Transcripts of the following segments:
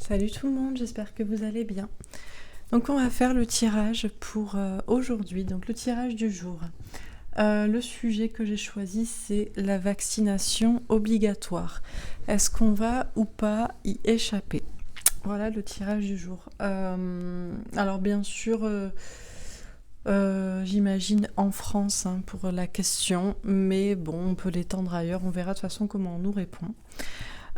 Salut tout le monde, j'espère que vous allez bien. Donc on va faire le tirage pour aujourd'hui, donc le tirage du jour. Le sujet que j'ai choisi, c'est la vaccination obligatoire. Est-ce qu'on va ou pas y échapper? Voilà le tirage du jour. Alors bien sûr, j'imagine en France pour la question, mais bon, on peut l'étendre ailleurs, on verra de toute façon comment on nous répond.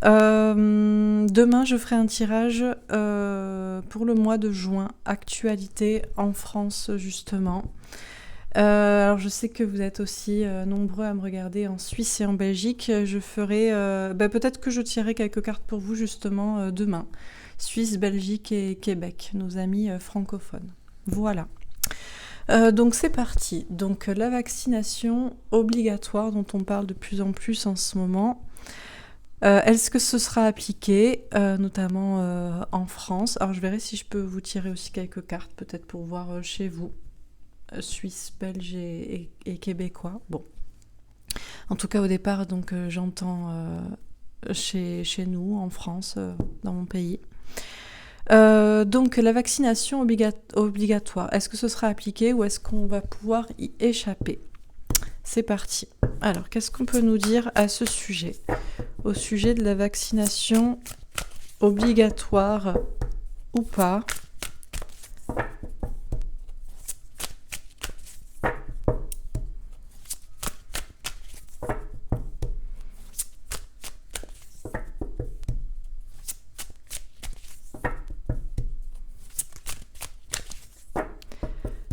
Demain, je ferai un tirage pour le mois de juin, actualité en France justement. Alors je sais que vous êtes aussi nombreux à me regarder en Suisse et en Belgique. Je ferai, peut-être que je tirerai quelques cartes pour vous justement demain. Suisse, Belgique et Québec, nos amis francophones. Voilà. Donc c'est parti. Donc la vaccination obligatoire dont on parle de plus en plus en ce moment. Est-ce que ce sera appliqué, notamment en France? Alors je verrai si je peux vous tirer aussi quelques cartes, peut-être pour voir chez vous, Suisse, Belge et Québécois. Bon, en tout cas au départ, donc j'entends chez nous, en France, dans mon pays. Donc la vaccination obligatoire, est-ce que ce sera appliqué ou est-ce qu'on va pouvoir y échapper? C'est parti. Alors, qu'est-ce qu'on peut nous dire à ce sujet? Au sujet de la vaccination obligatoire ou pas?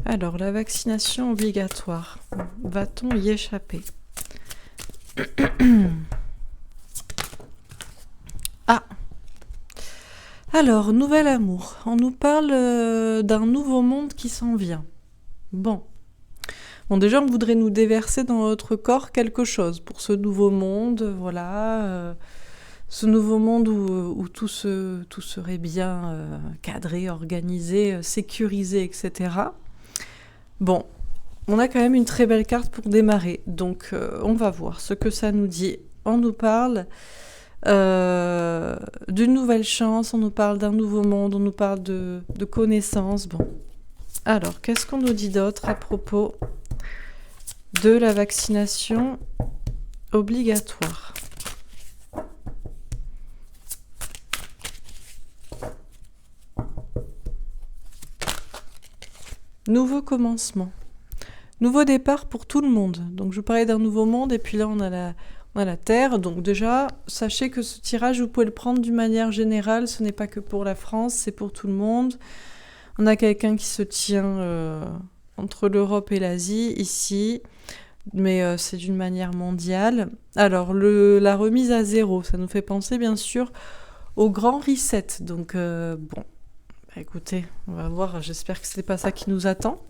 Alors, la vaccination obligatoire, va-t-on y échapper? Ah! Alors, nouvel amour. On nous parle d'un nouveau monde qui s'en vient. Bon, déjà, on voudrait nous déverser dans notre corps quelque chose pour ce nouveau monde, voilà. Ce nouveau monde où tout serait bien cadré, organisé, sécurisé, etc. Bon, on a quand même une très belle carte pour démarrer, donc on va voir ce que ça nous dit. On nous parle d'une nouvelle chance, on nous parle d'un nouveau monde, on nous parle de connaissances. Bon, alors, qu'est-ce qu'on nous dit d'autre à propos de la vaccination obligatoire? Nouveau commencement. Nouveau départ pour tout le monde. Donc je parlais d'un nouveau monde et puis là on a la Terre. Donc déjà, sachez que ce tirage, vous pouvez le prendre d'une manière générale. Ce n'est pas que pour la France, c'est pour tout le monde. On a quelqu'un qui se tient entre l'Europe et l'Asie, ici. Mais c'est d'une manière mondiale. Alors la remise à zéro, ça nous fait penser bien sûr au grand reset. Donc bon. Écoutez, on va voir, j'espère que c'est pas ça qui nous attend.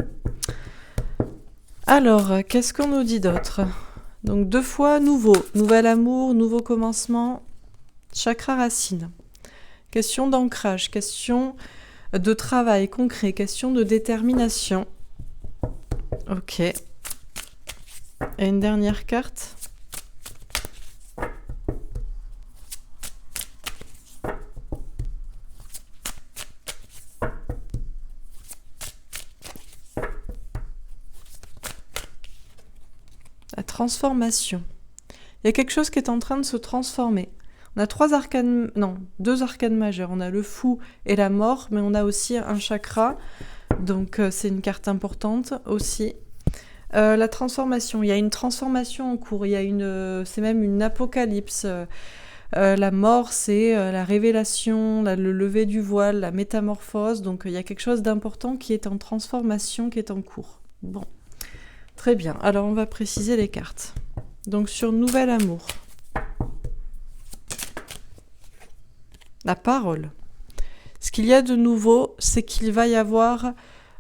Alors, qu'est-ce qu'on nous dit d'autre? Donc 2 fois nouveau, nouvel amour, nouveau commencement, chakra racine. Question d'ancrage, question de travail concret, question de détermination. Ok. Et une dernière carte. La transformation. Il y a quelque chose qui est en train de se transformer. On a 2 arcanes majeures. On a le fou et la mort, mais on a aussi un chakra. Donc c'est une carte importante aussi. La transformation. Il y a une transformation en cours. C'est même une apocalypse. La mort, c'est la révélation, le lever du voile, la métamorphose. Donc il y a quelque chose d'important qui est en transformation, qui est en cours. Bon. Très bien, alors on va préciser les cartes. Donc sur nouvel amour. La parole. Ce qu'il y a de nouveau, c'est qu'il va y avoir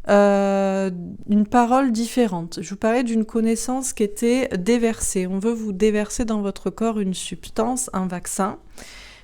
une parole différente. Je vous parlais d'une connaissance qui était déversée. On veut vous déverser dans votre corps une substance, un vaccin.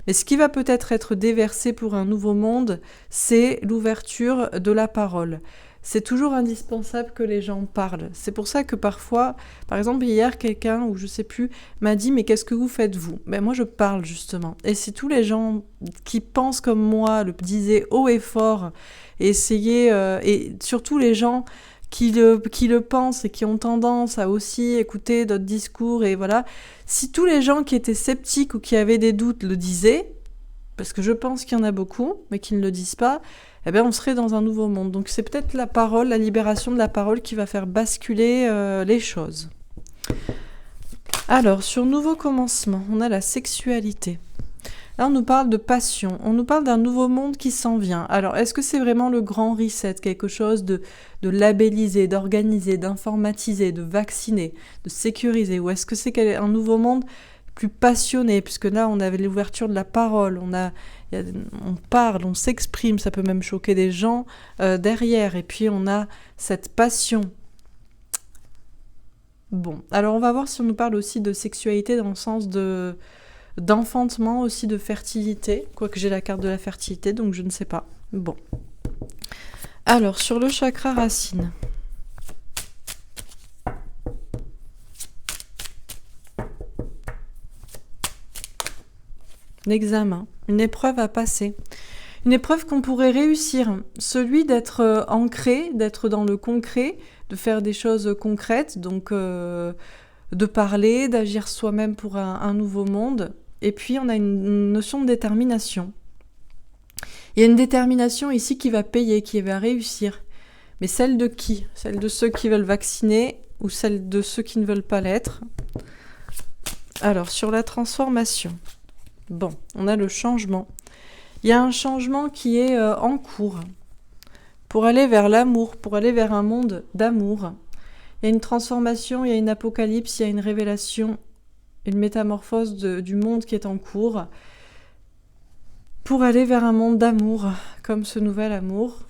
Mais ce qui va peut-être être déversé pour un nouveau monde, c'est l'ouverture de la parole. c'est toujours indispensable que les gens parlent. C'est pour ça que parfois, par exemple hier, quelqu'un, ou je sais plus, m'a dit « mais qu'est-ce que vous faites vous ?» Ben moi je parle justement. Et si tous les gens qui pensent comme moi le disaient haut et fort, et et surtout les gens qui le pensent et qui ont tendance à aussi écouter d'autres discours, et voilà, si tous les gens qui étaient sceptiques ou qui avaient des doutes le disaient, parce que je pense qu'il y en a beaucoup, mais qui ne le disent pas, eh bien, on serait dans un nouveau monde. Donc c'est peut-être la parole, la libération de la parole qui va faire basculer les choses. Alors, sur nouveau commencement, on a la sexualité. Là, on nous parle de passion, on nous parle d'un nouveau monde qui s'en vient. Alors, est-ce que c'est vraiment le grand reset, quelque chose de labellisé, d'organisé, d'informatisé, de vacciné, de sécurisé, ou est-ce que c'est un nouveau monde plus passionné, puisque là, on avait l'ouverture de la parole, on parle, on s'exprime, ça peut même choquer des gens derrière, et puis on a cette passion. Bon, alors on va voir si on nous parle aussi de sexualité dans le sens d'enfantement, aussi de fertilité, quoique j'ai la carte de la fertilité, donc je ne sais pas. Bon. Alors, sur le chakra racine. L'examen, une épreuve à passer. Une épreuve qu'on pourrait réussir, celui d'être ancré, d'être dans le concret, de faire des choses concrètes, donc de parler, d'agir soi-même pour un nouveau monde. Et puis on a une notion de détermination. Il y a une détermination ici qui va payer, qui va réussir. Mais celle de qui ? Celle de ceux qui veulent vacciner ou celle de ceux qui ne veulent pas l'être ? Alors, sur la transformation. Bon, on a le changement. Il y a un changement qui est en cours pour aller vers l'amour, pour aller vers un monde d'amour. Il y a une transformation, il y a une apocalypse, il y a une révélation, une métamorphose du monde qui est en cours pour aller vers un monde d'amour, comme ce nouvel amour.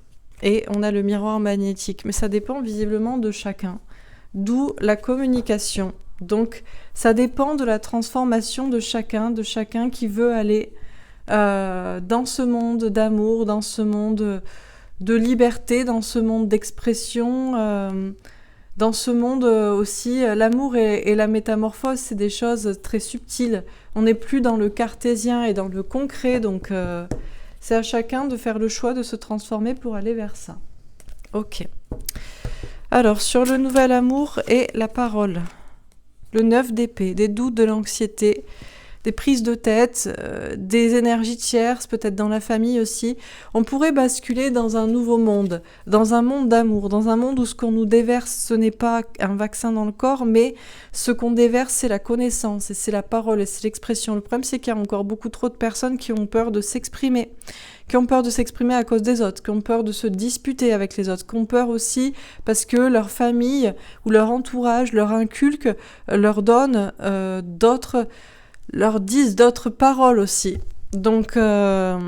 Et on a le miroir magnétique, mais ça dépend visiblement de chacun. D'où la communication. Donc, ça dépend de la transformation de chacun qui veut aller dans ce monde d'amour, dans ce monde de liberté, dans ce monde d'expression, dans ce monde aussi. L'amour et la métamorphose, c'est des choses très subtiles. On n'est plus dans le cartésien et dans le concret, donc c'est à chacun de faire le choix de se transformer pour aller vers ça. Ok. Alors, sur le nouvel amour et la parole. Le 9 d'épée, des doutes, de l'anxiété, des prises de tête, des énergies tierces, peut-être dans la famille aussi. On pourrait basculer dans un nouveau monde, dans un monde d'amour, dans un monde où ce qu'on nous déverse, ce n'est pas un vaccin dans le corps, mais ce qu'on déverse, c'est la connaissance, et c'est la parole, et c'est l'expression. Le problème, c'est qu'il y a encore beaucoup trop de personnes qui ont peur de s'exprimer, à cause des autres, qui ont peur de se disputer avec les autres, qui ont peur aussi parce que leur famille ou leur entourage leur inculque, leur donne leur disent d'autres paroles aussi. Donc, en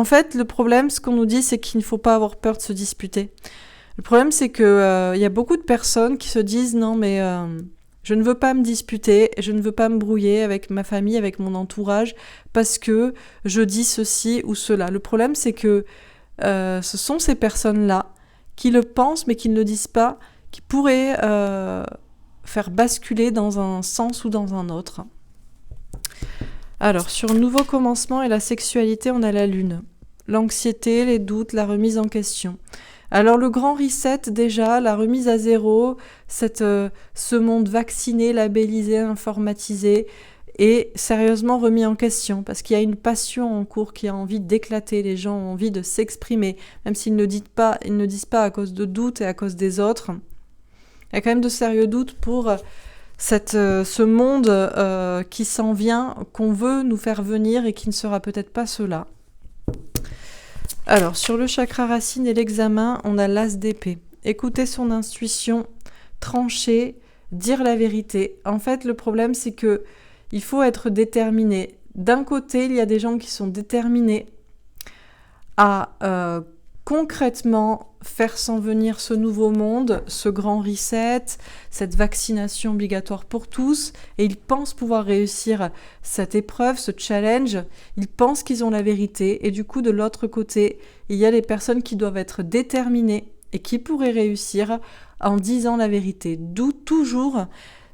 fait, le problème, ce qu'on nous dit, c'est qu'il ne faut pas avoir peur de se disputer. Le problème, c'est que y a beaucoup de personnes qui se disent « Non, mais je ne veux pas me disputer, je ne veux pas me brouiller avec ma famille, avec mon entourage, parce que je dis ceci ou cela. » Le problème, c'est que ce sont ces personnes-là qui le pensent, mais qui ne le disent pas, qui pourraient faire basculer dans un sens ou dans un autre. Alors, sur le nouveau commencement et la sexualité, on a la lune. L'anxiété, les doutes, la remise en question. Alors, le grand reset, déjà, la remise à zéro, ce monde vacciné, labellisé, informatisé, est sérieusement remis en question, parce qu'il y a une passion en cours qui a envie d'éclater, les gens ont envie de s'exprimer, même s'ils ne disent pas à cause de doutes et à cause des autres. Il y a quand même de sérieux doutes pour ce monde qui s'en vient, qu'on veut nous faire venir et qui ne sera peut-être pas cela. Alors, sur le chakra racine et l'examen, on a l'as d'épée. Écouter son intuition, trancher, dire la vérité. En fait, le problème, c'est que il faut être déterminé. D'un côté, il y a des gens qui sont déterminés à concrètement faire s'en venir ce nouveau monde, ce grand reset, cette vaccination obligatoire pour tous, et ils pensent pouvoir réussir cette épreuve, ce challenge, ils pensent qu'ils ont la vérité, et du coup de l'autre côté, il y a les personnes qui doivent être déterminées et qui pourrait réussir en disant la vérité. D'où toujours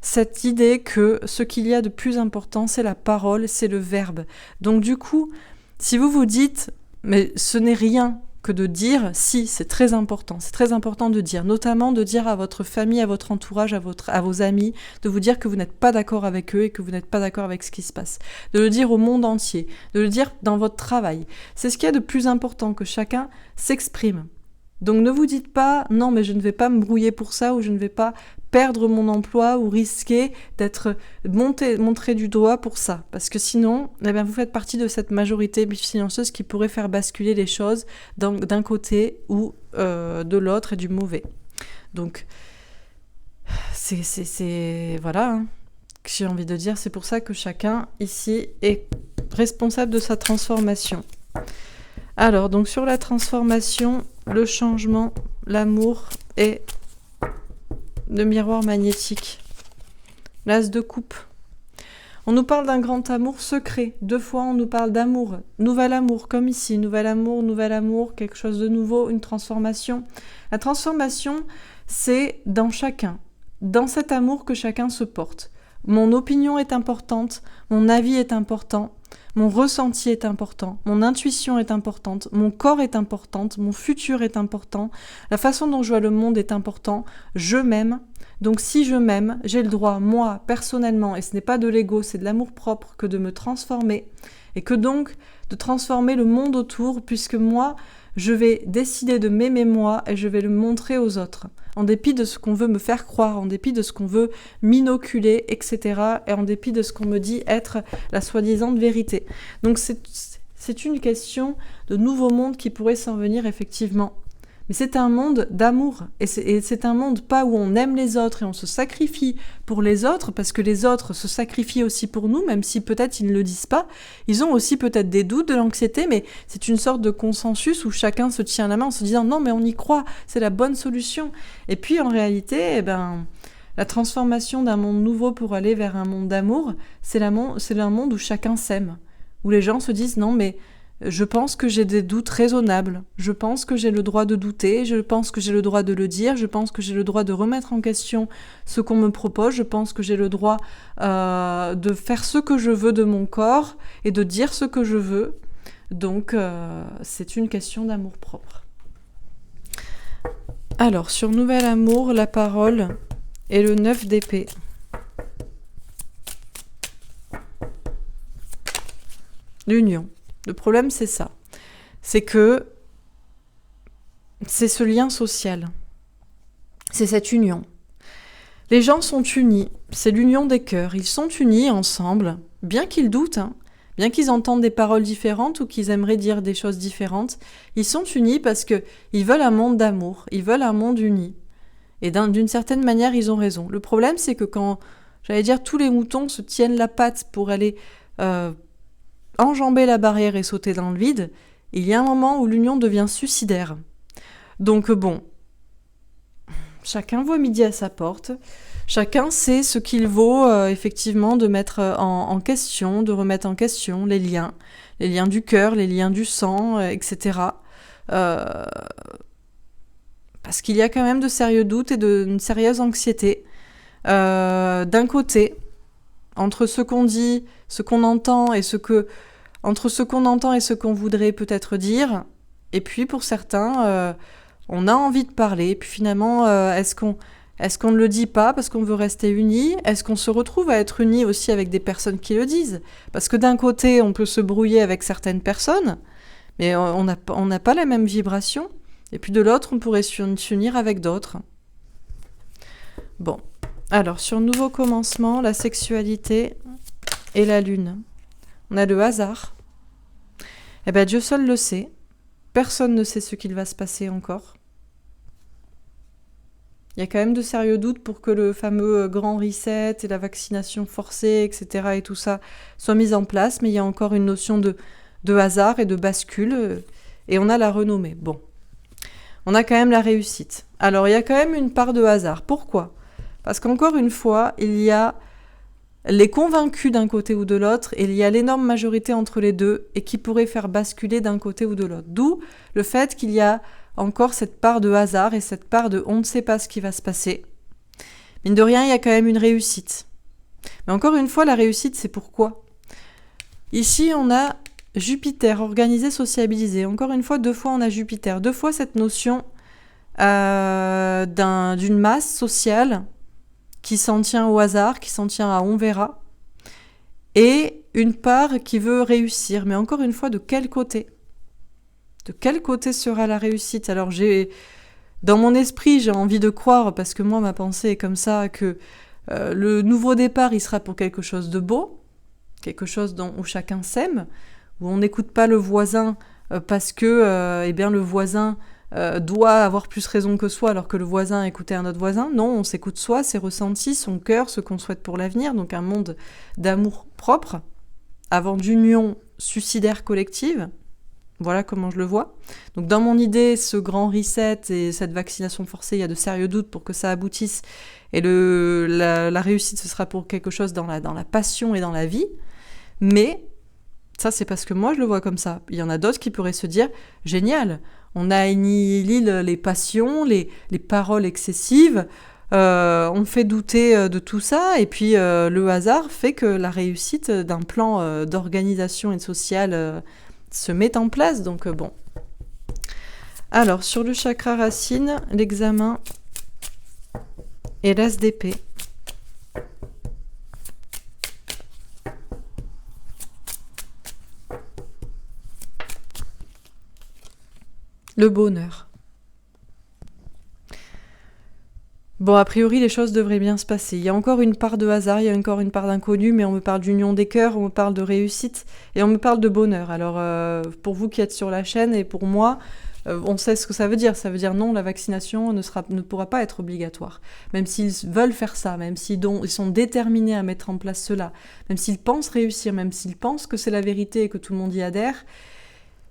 cette idée que ce qu'il y a de plus important, c'est la parole, c'est le verbe. Donc du coup, si vous vous dites, mais ce n'est rien que de dire, si, c'est très important de dire, notamment de dire à votre famille, à votre entourage, à vos amis, de vous dire que vous n'êtes pas d'accord avec eux et que vous n'êtes pas d'accord avec ce qui se passe, de le dire au monde entier, de le dire dans votre travail. C'est ce qu'il y a de plus important, que chacun s'exprime. Donc ne vous dites pas, non mais je ne vais pas me brouiller pour ça, ou je ne vais pas perdre mon emploi ou risquer d'être montré du doigt pour ça. Parce que sinon, eh bien, vous faites partie de cette majorité silencieuse qui pourrait faire basculer les choses d'un côté ou de l'autre et du mauvais. Donc, voilà, hein, que j'ai envie de dire. C'est pour ça que chacun ici est responsable de sa transformation. Alors, donc sur la transformation, le changement, l'amour et le miroir magnétique. L'as de coupe. On nous parle d'un grand amour secret. 2 fois, on nous parle d'amour. Nouvel amour, comme ici. Nouvel amour, quelque chose de nouveau, une transformation. La transformation, c'est dans chacun. Dans cet amour que chacun se porte. Mon opinion est importante, mon avis est important, mon ressenti est important, mon intuition est importante, mon corps est important, mon futur est important, la façon dont je vois le monde est important, je m'aime. Donc si je m'aime, j'ai le droit, moi, personnellement, et ce n'est pas de l'ego, c'est de l'amour-propre, que de me transformer, et que donc de transformer le monde autour, puisque moi, je vais décider de m'aimer moi, et je vais le montrer aux autres, en dépit de ce qu'on veut me faire croire, en dépit de ce qu'on veut m'inoculer, etc., et en dépit de ce qu'on me dit être la soi-disant vérité. Donc c'est une question de nouveau monde qui pourrait s'en venir effectivement. Mais c'est un monde d'amour, et c'est un monde pas où on aime les autres et on se sacrifie pour les autres, parce que les autres se sacrifient aussi pour nous, même si peut-être ils ne le disent pas. Ils ont aussi peut-être des doutes, de l'anxiété, mais c'est une sorte de consensus où chacun se tient la main en se disant « Non, mais on y croit, c'est la bonne solution ». Et puis en réalité, la transformation d'un monde nouveau pour aller vers un monde d'amour, c'est un monde où chacun s'aime, où les gens se disent « Non, mais je pense que j'ai des doutes raisonnables, je pense que j'ai le droit de douter, je pense que j'ai le droit de le dire, je pense que j'ai le droit de remettre en question ce qu'on me propose, je pense que j'ai le droit de faire ce que je veux de mon corps et de dire ce que je veux. » Donc c'est une question d'amour-propre. Alors, sur Nouvel Amour, la parole et le 9 d'épée. L'union. Le problème, c'est ça. C'est que c'est ce lien social. C'est cette union. Les gens sont unis. C'est l'union des cœurs. Ils sont unis ensemble, bien qu'ils doutent, bien qu'ils entendent des paroles différentes ou qu'ils aimeraient dire des choses différentes. Ils sont unis parce qu'ils veulent un monde d'amour. Ils veulent un monde uni. Et d'une certaine manière, ils ont raison. Le problème, c'est que quand, tous les moutons se tiennent la patte pour aller enjamber la barrière et sauter dans le vide, il y a un moment où l'union devient suicidaire. Donc bon, chacun voit midi à sa porte, chacun sait ce qu'il vaut effectivement de mettre en question, de remettre en question les liens du cœur, les liens du sang, etc. Parce qu'il y a quand même de sérieux doutes et une sérieuse anxiété. D'un côté, entre ce qu'on dit, ce qu'on entend et entre ce qu'on entend et ce qu'on voudrait peut-être dire, et puis pour certains, on a envie de parler, et puis finalement, est-ce qu'on ne le dit pas parce qu'on veut rester unis ? Est-ce qu'on se retrouve à être unis aussi avec des personnes qui le disent ? Parce que d'un côté, on peut se brouiller avec certaines personnes, mais on n'a pas la même vibration, et puis de l'autre, on pourrait s'unir avec d'autres. Bon, alors sur Nouveau Commencement, la sexualité et la lune. On a le hasard. Eh bien, Dieu seul le sait. Personne ne sait ce qu'il va se passer encore. Il y a quand même de sérieux doutes pour que le fameux grand reset et la vaccination forcée, etc. et tout ça soient mis en place, mais il y a encore une notion de hasard et de bascule, et on a la renommée. Bon, on a quand même la réussite. Alors, il y a quand même une part de hasard. Pourquoi ? Parce qu'encore une fois, il y a les convaincus d'un côté ou de l'autre, et il y a l'énorme majorité entre les deux, et qui pourrait faire basculer d'un côté ou de l'autre. D'où le fait qu'il y a encore cette part de hasard et cette part de on ne sait pas ce qui va se passer. Mine de rien, il y a quand même une réussite. Mais encore une fois, la réussite, c'est pourquoi ? Ici, on a Jupiter, organisé, sociabilisé. Encore une fois, 2 fois, on a Jupiter. 2 fois cette notion d'une masse sociale qui s'en tient au hasard, qui s'en tient à on verra, et une part qui veut réussir. Mais encore une fois, de quel côté ? De quel côté sera la réussite ? Alors, dans mon esprit, j'ai envie de croire, parce que moi, ma pensée est comme ça, que le nouveau départ, il sera pour quelque chose de beau, quelque chose où chacun s'aime, où on n'écoute pas le voisin parce que le voisin doit avoir plus raison que soi alors que le voisin a écouté un autre voisin. Non, on s'écoute soi, ses ressentis, son cœur, ce qu'on souhaite pour l'avenir, donc un monde d'amour propre, avant d'union suicidaire collective. Voilà comment je le vois. Donc dans mon idée, ce grand reset et cette vaccination forcée, il y a de sérieux doutes pour que ça aboutisse. Et la réussite, ce sera pour quelque chose dans la passion et dans la vie. Mais ça, c'est parce que moi, je le vois comme ça. Il y en a d'autres qui pourraient se dire, génial, on a annihilé les passions, les paroles excessives, on fait douter de tout ça, et puis le hasard fait que la réussite d'un plan d'organisation et social se met en place. Donc bon. Alors, sur le chakra racine, l'examen et l'as d'épée. Le bonheur. Bon, a priori, les choses devraient bien se passer. Il y a encore une part de hasard, il y a encore une part d'inconnu, mais on me parle d'union des cœurs, on me parle de réussite, et on me parle de bonheur. Alors, pour vous qui êtes sur la chaîne, et pour moi, on sait ce que ça veut dire. Ça veut dire non, la vaccination ne pourra pas être obligatoire. Même s'ils veulent faire ça, même s'ils sont déterminés à mettre en place cela, même s'ils pensent réussir, même s'ils pensent que c'est la vérité et que tout le monde y adhère,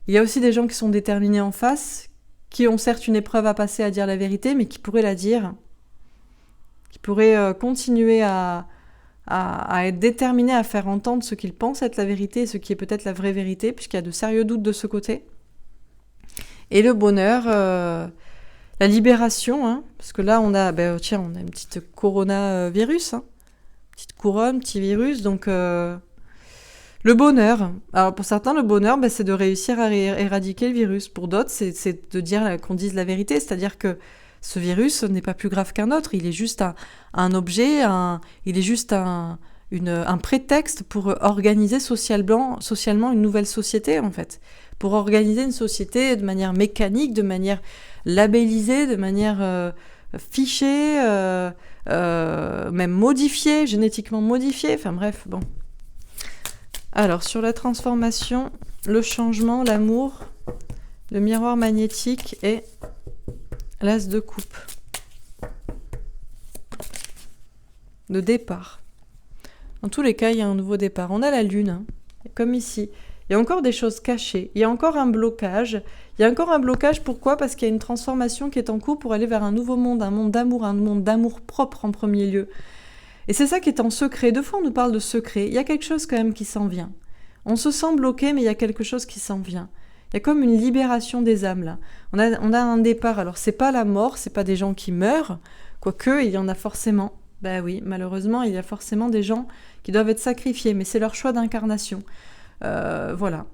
il y a aussi des gens qui sont déterminés en face, qui ont certes une épreuve à passer à dire la vérité, mais qui pourraient la dire, qui pourraient continuer à être déterminés à faire entendre ce qu'ils pensent être la vérité et ce qui est peut-être la vraie vérité, puisqu'il y a de sérieux doutes de ce côté. Et le bonheur, la libération, hein, parce que là on a une petite coronavirus, hein, petite couronne, petit virus, donc le bonheur. Alors pour certains, le bonheur, c'est de réussir à éradiquer le virus. Pour d'autres, c'est de dire qu'on dise la vérité, c'est-à-dire que ce virus n'est pas plus grave qu'un autre. Il est juste un objet, il est juste un prétexte pour organiser socialement une nouvelle société, en fait. Pour organiser une société de manière mécanique, de manière labellisée, de manière fichée, même modifiée, génétiquement modifiée. Enfin bref, bon. Alors, sur la transformation, le changement, l'amour, le miroir magnétique et l'as de coupe. Le départ. Dans tous les cas, il y a un nouveau départ. On a la lune, hein, comme ici. Il y a encore des choses cachées. Il y a encore un blocage. Il y a encore un blocage, pourquoi ? Parce qu'il y a une transformation qui est en cours pour aller vers un nouveau monde, un monde d'amour propre en premier lieu. Et c'est ça qui est en secret. 2 fois, on nous parle de secret. Il y a quelque chose quand même qui s'en vient. On se sent bloqué, mais il y a quelque chose qui s'en vient. Il y a comme une libération des âmes, là. On a un départ. Alors, c'est pas la mort, c'est pas des gens qui meurent, quoique, il y en a forcément. Ben oui, malheureusement, il y a forcément des gens qui doivent être sacrifiés, mais c'est leur choix d'incarnation. Voilà.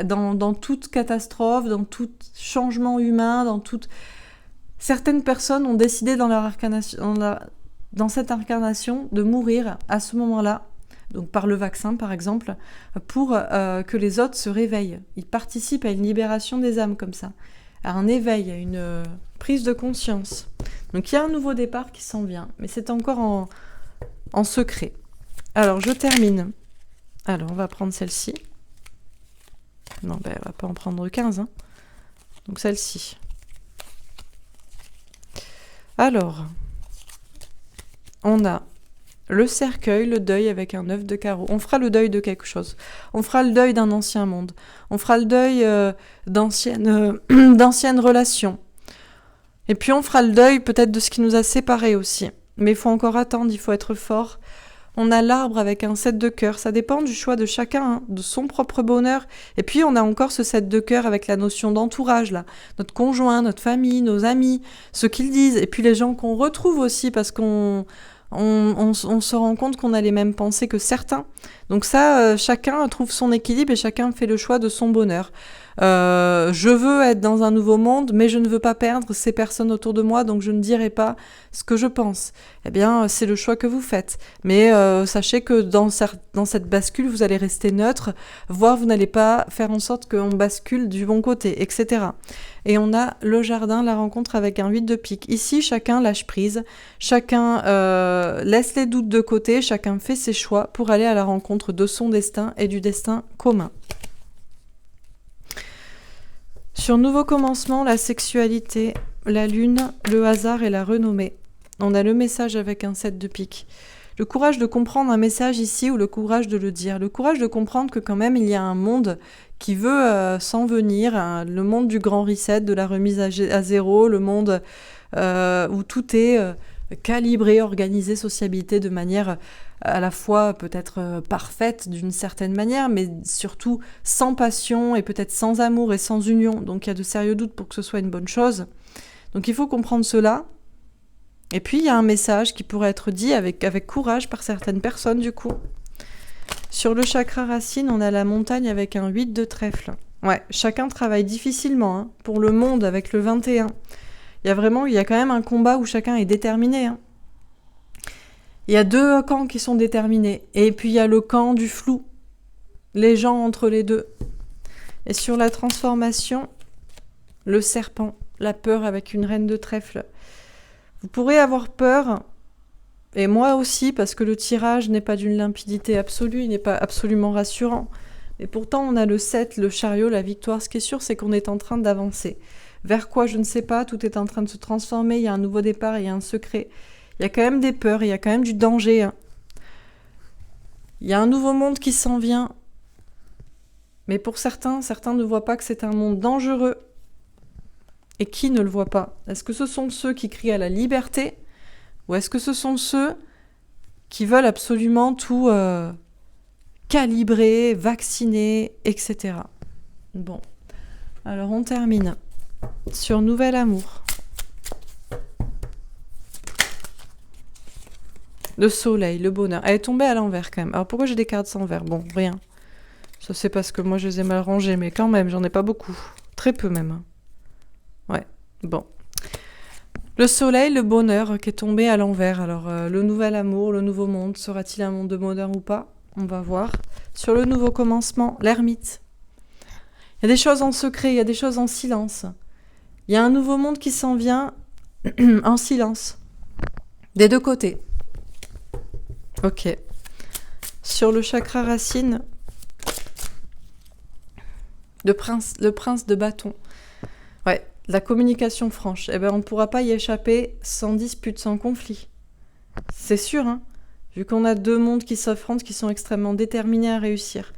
Dans toute catastrophe, dans tout changement humain, certaines personnes ont décidé dans leur incarnation, dans cette incarnation, de mourir à ce moment-là, donc par le vaccin par exemple, pour que les autres se réveillent. Ils participent à une libération des âmes comme ça, à un éveil, à une prise de conscience. Donc il y a un nouveau départ qui s'en vient, mais c'est encore en secret. Alors je termine. Alors on va prendre celle-ci. Non, on va pas en prendre 15. Hein. Donc celle-ci. Alors, on a le cercueil, le deuil avec un 9 de carreau. On fera le deuil de quelque chose. On fera le deuil d'un ancien monde. On fera le deuil d'anciennes relations. Et puis on fera le deuil peut-être de ce qui nous a séparés aussi. Mais il faut encore attendre, il faut être fort. on a l'arbre avec un 7 de cœur. Ça dépend du choix de chacun, hein, de son propre bonheur. Et puis, on a encore ce 7 de cœur avec la notion d'entourage, là. Notre conjoint, notre famille, nos amis, ce qu'ils disent. Et puis, les gens qu'on retrouve aussi, parce qu'on se rend compte qu'on a les mêmes pensées que certains. Donc ça, chacun trouve son équilibre et chacun fait le choix de son bonheur. Je veux être dans un nouveau monde, mais je ne veux pas perdre ces personnes autour de moi, donc je ne dirai pas ce que je pense. Eh bien, c'est le choix que vous faites. Mais sachez que dans cette bascule, vous allez rester neutre, voire vous n'allez pas faire en sorte qu'on bascule du bon côté, etc. Et on a le jardin, la rencontre avec un 8 de pique. Ici, chacun lâche prise, chacun laisse les doutes de côté, chacun fait ses choix pour aller à la rencontre de son destin et du destin commun. Sur nouveau commencement, la sexualité, la lune, le hasard et la renommée. On a le message avec un 7 de pique. Le courage de comprendre un message ici ou le courage de le dire. Le courage de comprendre que quand même il y a un monde qui veut s'en venir, hein, le monde du grand reset, de la remise à zéro, le monde où tout est calibré, organisé, sociabilité de manière à la fois peut-être parfaite d'une certaine manière, mais surtout sans passion et peut-être sans amour et sans union. Donc il y a de sérieux doutes pour que ce soit une bonne chose. Donc il faut comprendre cela. Et puis il y a un message qui pourrait être dit avec courage par certaines personnes du coup. Sur le chakra racine, on a la montagne avec un 8 de trèfle. Ouais, chacun travaille difficilement hein, pour le monde avec le 21. Il y a quand même un combat où chacun est déterminé. Hein. Il y a deux camps qui sont déterminés. Et puis il y a le camp du flou. Les gens entre les deux. Et sur la transformation, le serpent, la peur avec une reine de trèfle. Vous pourrez avoir peur, et moi aussi, parce que le tirage n'est pas d'une limpidité absolue, il n'est pas absolument rassurant. Et pourtant, on a le 7, le chariot, la victoire. Ce qui est sûr, c'est qu'on est en train d'avancer. Vers quoi, je ne sais pas, tout est en train de se transformer, il y a un nouveau départ, il y a un secret. Il y a quand même des peurs, il y a quand même du danger. Hein. Il y a un nouveau monde qui s'en vient. Mais pour certains ne voient pas que c'est un monde dangereux. Et qui ne le voit pas? Est-ce que ce sont ceux qui crient à la liberté? Ou est-ce que ce sont ceux qui veulent absolument tout calibrer, vacciner, etc. Bon, alors on termine sur Nouvel Amour. Le soleil, le bonheur. Elle est tombée à l'envers quand même. Alors pourquoi j'ai des cartes sans vert? Bon, rien. Ça c'est parce que moi je les ai mal rangées, mais quand même, j'en ai pas beaucoup. Très peu même. Ouais, bon. Le soleil, le bonheur qui est tombé à l'envers. Alors le nouvel amour, le nouveau monde, sera-t-il un monde de bonheur ou pas? On va voir. Sur le nouveau commencement, l'ermite. Il y a des choses en secret, il y a des choses en silence. Il y a un nouveau monde qui s'en vient en silence. Des deux côtés. Ok. Sur le chakra racine, le prince de bâton. Ouais, la communication franche. Eh ben, on ne pourra pas y échapper sans dispute, sans conflit. C'est sûr, hein, vu qu'on a deux mondes qui s'affrontent, qui sont extrêmement déterminés à réussir.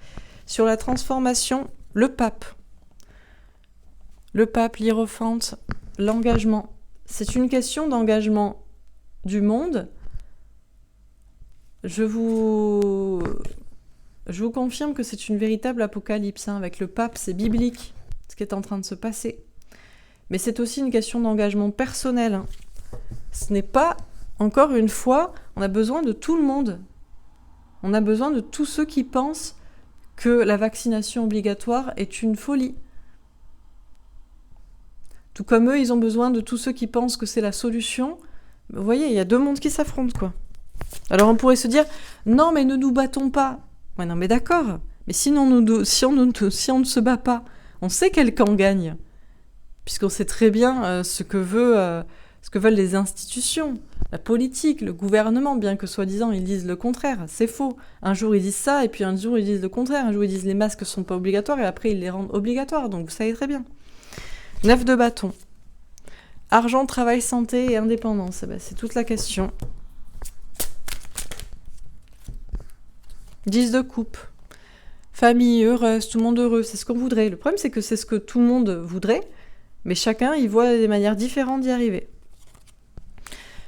Sur la transformation, le pape. Le pape, l'hiérophante, l'engagement. C'est une question d'engagement du monde. Je vous confirme que c'est une véritable apocalypse. Hein. Avec le pape, c'est biblique, ce qui est en train de se passer. Mais c'est aussi une question d'engagement personnel. Hein. Ce n'est pas, encore une fois, on a besoin de tout le monde. On a besoin de tous ceux qui pensent que la vaccination obligatoire est une folie. Tout comme eux, ils ont besoin de tous ceux qui pensent que c'est la solution. Vous voyez, il y a deux mondes qui s'affrontent, quoi. Alors on pourrait se dire, non mais ne nous battons pas. Ouais, non mais d'accord, mais sinon si on ne se bat pas, on sait quel camp gagne. Puisqu'on sait très bien ce que veulent les institutions, la politique, le gouvernement, bien que soi-disant ils disent le contraire. C'est faux. Un jour ils disent ça, et puis un jour ils disent le contraire. Un jour ils disent les masques ne sont pas obligatoires, et après ils les rendent obligatoires. Donc vous savez très bien. 9 de bâton. Argent, travail, santé et indépendance. Eh ben, c'est toute la question. 10 de coupe. Famille heureuse, tout le monde heureux, c'est ce qu'on voudrait. Le problème, c'est que c'est ce que tout le monde voudrait, mais chacun, il voit des manières différentes d'y arriver.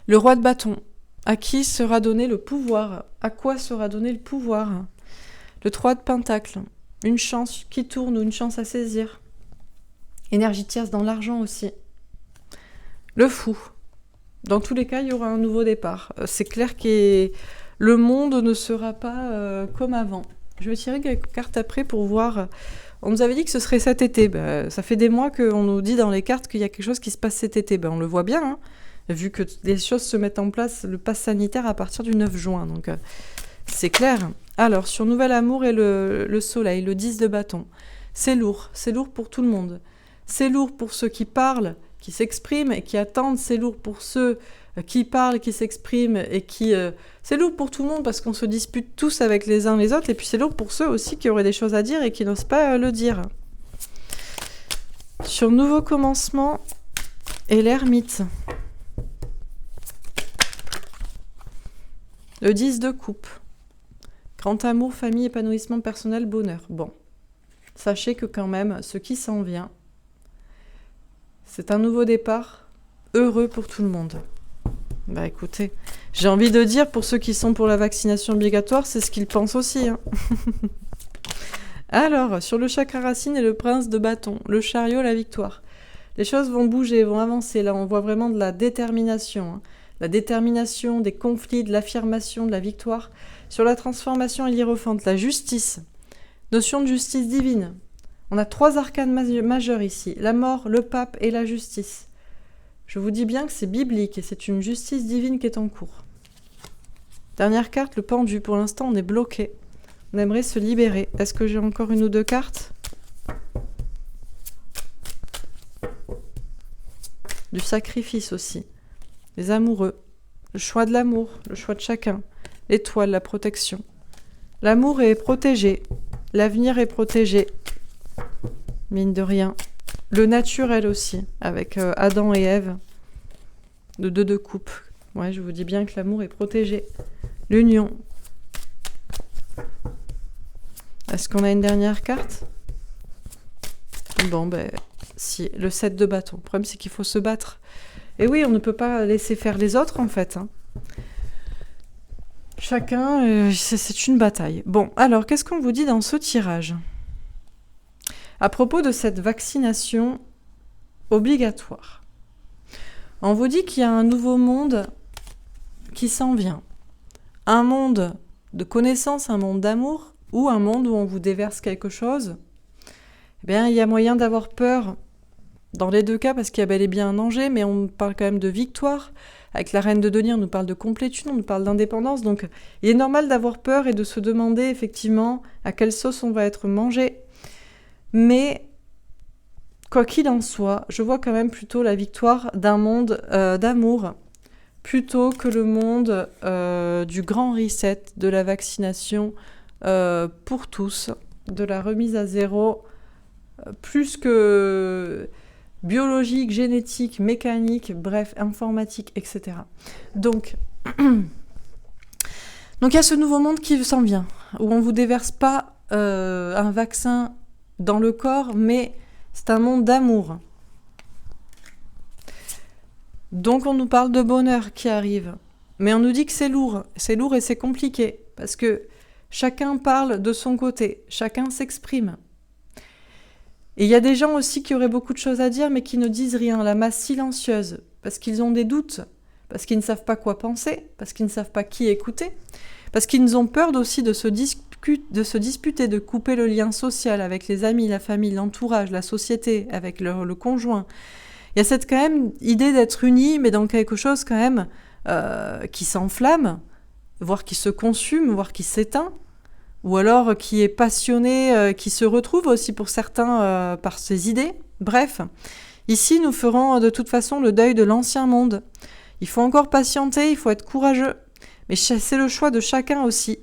Le roi de bâton. À qui sera donné le pouvoir? À quoi sera donné le pouvoir? Le 3 de Pentacle, une chance qui tourne ou une chance à saisir. Énergie tierce dans l'argent aussi. Le Fou. Dans tous les cas, il y aura un nouveau départ. C'est clair que le monde ne sera pas comme avant. Je vais tirer quelques cartes après pour voir. On nous avait dit que ce serait cet été. Ça fait des mois qu'on nous dit dans les cartes qu'il y a quelque chose qui se passe cet été. On le voit bien, hein, vu que les choses se mettent en place, le pass sanitaire à partir du 9 juin. Donc, c'est clair. Alors, sur Nouvel Amour et le Soleil, le 10 de bâton. C'est lourd pour tout le monde. C'est lourd pour ceux qui parlent, qui s'expriment et qui attendent. C'est lourd pour ceux qui parlent, qui s'expriment et qui... C'est lourd pour tout le monde parce qu'on se dispute tous avec les uns les autres. Et puis c'est lourd pour ceux aussi qui auraient des choses à dire et qui n'osent pas le dire. Sur Nouveau Commencement et l'Ermite. Le 10 de coupe. Grand amour, famille, épanouissement personnel, bonheur. Bon, sachez que quand même, ce qui s'en vient, c'est un nouveau départ heureux pour tout le monde. Écoutez, j'ai envie de dire, pour ceux qui sont pour la vaccination obligatoire, c'est ce qu'ils pensent aussi. Hein. Alors, sur le chakra racine et le prince de bâton, le chariot, la victoire. Les choses vont bouger, vont avancer. Là, on voit vraiment de la détermination. Hein. La détermination, des conflits, de l'affirmation, de la victoire. Sur la transformation et l'hiérophante, la justice. Notion de justice divine. On a 3 arcanes majeurs ici. La mort, le pape et la justice. Je vous dis bien que c'est biblique et c'est une justice divine qui est en cours. Dernière carte, le pendu. Pour l'instant, on est bloqué. On aimerait se libérer. Est-ce que j'ai encore une ou 2 cartes? Du sacrifice aussi. Les amoureux. Le choix de l'amour, le choix de chacun. L'étoile, la protection. L'amour est protégé. L'avenir est protégé. Mine de rien. Le naturel aussi, avec Adam et Ève. Le 2 de coupe. Ouais, je vous dis bien que l'amour est protégé. L'union. Est-ce qu'on a une dernière carte? Bon, si, le 7 de bâton. Le problème, c'est qu'il faut se battre. Et oui, on ne peut pas laisser faire les autres, en fait. Hein. Chacun, c'est une bataille. Bon, alors, qu'est-ce qu'on vous dit dans ce tirage? À propos de cette vaccination obligatoire, on vous dit qu'il y a un nouveau monde qui s'en vient. Un monde de connaissance, un monde d'amour, ou un monde où on vous déverse quelque chose. Eh bien, il y a moyen d'avoir peur dans les 2 cas parce qu'il y a bel et bien un danger, mais on parle quand même de victoire. Avec la reine de denier, on nous parle de complétude, on nous parle d'indépendance. Donc, il est normal d'avoir peur et de se demander effectivement à quelle sauce on va être mangé. Mais, quoi qu'il en soit, je vois quand même plutôt la victoire d'un monde d'amour, plutôt que le monde du grand reset, de la vaccination pour tous, de la remise à zéro, plus que biologique, génétique, mécanique, bref, informatique, etc. Donc, il y a ce nouveau monde qui s'en vient, où on ne vous déverse pas un vaccin dans le corps, mais c'est un monde d'amour. Donc on nous parle de bonheur qui arrive, mais on nous dit que c'est lourd et c'est compliqué, parce que chacun parle de son côté, chacun s'exprime. Et il y a des gens aussi qui auraient beaucoup de choses à dire, mais qui ne disent rien, la masse silencieuse, parce qu'ils ont des doutes, parce qu'ils ne savent pas quoi penser, parce qu'ils ne savent pas qui écouter, parce qu'ils ont peur aussi de se disputer, de couper le lien social avec les amis, la famille, l'entourage, la société, avec le conjoint. Il y a cette quand même idée d'être unis, mais dans quelque chose quand même qui s'enflamme, voire qui se consume, voire qui s'éteint, ou alors qui est passionné, qui se retrouve aussi pour certains par ses idées. Bref, ici nous ferons de toute façon le deuil de l'ancien monde. Il faut encore patienter, il faut être courageux, mais c'est le choix de chacun aussi,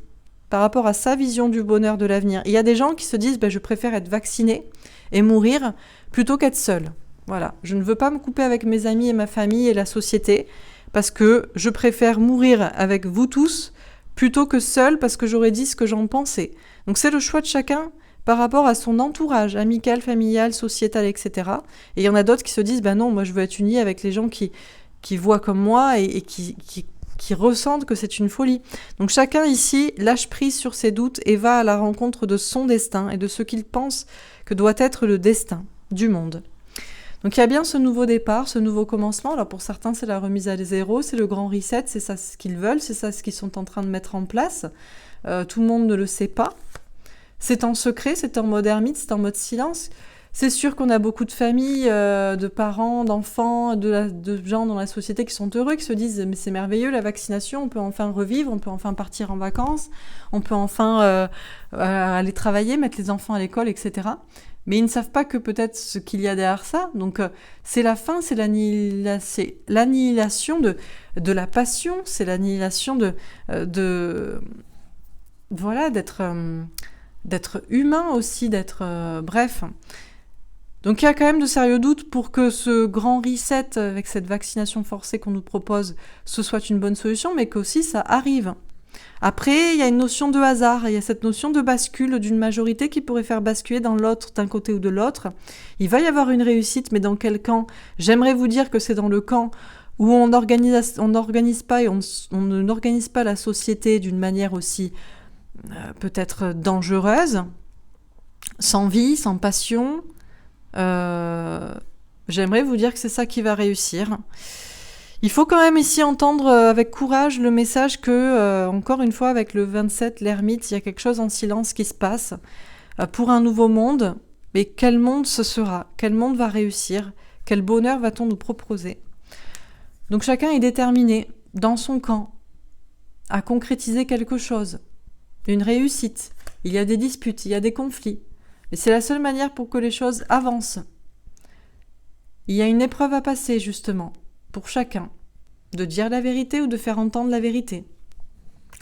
par rapport à sa vision du bonheur de l'avenir. Il y a des gens qui se disent je préfère être vacciné et mourir plutôt qu'être seul. Voilà, je ne veux pas me couper avec mes amis et ma famille et la société, parce que je préfère mourir avec vous tous plutôt que seul, parce que j'aurais dit ce que j'en pensais. Donc c'est le choix de chacun par rapport à son entourage, amical, familial, sociétal, etc. Et il y en a d'autres qui se disent non, moi je veux être uni avec les gens qui voient comme moi et qui qui ressentent que c'est une folie. Donc chacun ici lâche prise sur ses doutes et va à la rencontre de son destin et de ce qu'il pense que doit être le destin du monde. Donc il y a bien ce nouveau départ, ce nouveau commencement. Alors pour certains, c'est la remise à zéro, c'est le grand reset, c'est ça ce qu'ils veulent, c'est ça ce qu'ils sont en train de mettre en place. Tout le monde ne le sait pas. C'est en secret, c'est en mode ermite, c'est en mode silence. C'est sûr qu'on a beaucoup de familles, de parents, d'enfants, de gens dans la société qui sont heureux, qui se disent « mais c'est merveilleux, la vaccination, on peut enfin revivre, on peut enfin partir en vacances, on peut enfin aller travailler, mettre les enfants à l'école, etc. » Mais ils ne savent pas que peut-être ce qu'il y a derrière ça. Donc c'est la fin, c'est l'annihilation de la passion, c'est l'annihilation voilà, d'être humain aussi, bref. Donc il y a quand même de sérieux doutes pour que ce grand reset avec cette vaccination forcée qu'on nous propose, ce soit une bonne solution, mais qu'aussi ça arrive. Après, il y a une notion de hasard, il y a cette notion de bascule d'une majorité qui pourrait faire basculer dans l'autre, d'un côté ou de l'autre. Il va y avoir une réussite, mais dans quel camp ? J'aimerais vous dire que c'est dans le camp où on n'organise pas et on ne n'organise pas la société d'une manière aussi peut-être dangereuse, sans vie, sans passion. J'aimerais vous dire que c'est ça qui va réussir. Il faut quand même ici entendre avec courage le message que, encore une fois, avec le 27, l'ermite, il y a quelque chose en silence qui se passe pour un nouveau monde. Mais quel monde ce sera ? Quel monde va réussir ? Quel bonheur va-t-on nous proposer ? Donc chacun est déterminé, dans son camp, à concrétiser quelque chose. Une réussite. Il y a des disputes, il y a des conflits. Mais c'est la seule manière pour que les choses avancent. Il y a une épreuve à passer, justement, pour chacun, de dire la vérité ou de faire entendre la vérité.